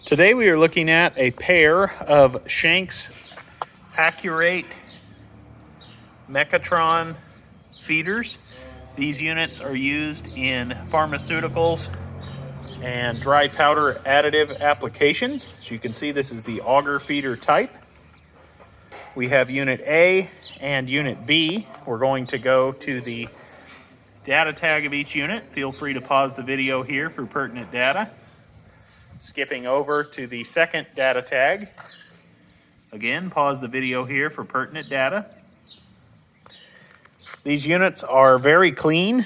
Today we are looking at a pair of Schenck's Process Mechatron feeders. These units are used in pharmaceuticals and dry powder additive applications. As you can see, this is the Auger feeder type. We have Unit A and Unit B. We're going to go to the data tag of each unit. Feel free to pause the video here for pertinent data. Skipping over to the second data tag. Again, pause the video here for pertinent data. These units are very clean.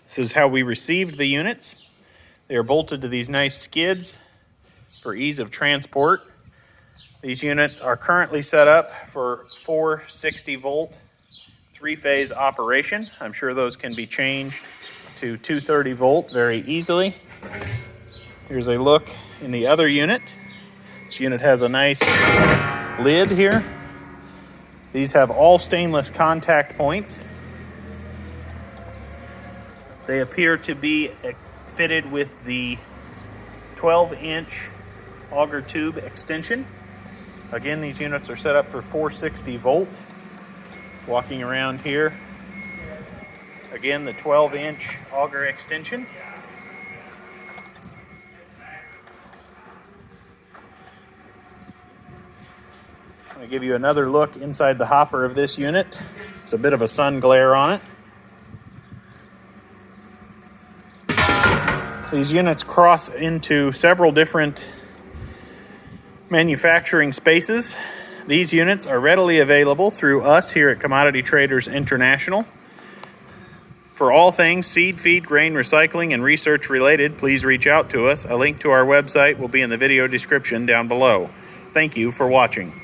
This is how we received the units. They are bolted to these nice skids for ease of transport. These units are currently set up for 460 volt, 3-phase operation. I'm sure those can be changed to 230 volt very easily. Here's a look in the other unit. This unit has a nice lid here. These have all stainless contact points. They appear to be fitted with the 12-inch Auger tube extension. Again, these units are set up for 460 volt. Walking around here, again, the 12-inch Auger extension. I'm going to give you another look inside the hopper of this unit. It's a bit of a sun glare on it. These units cross into several different manufacturing spaces. These units are readily available through us here at Commodity Traders International. For all things seed, feed, grain, recycling, and research related, please reach out to us. A link to our website will be in the video description down below. Thank you for watching.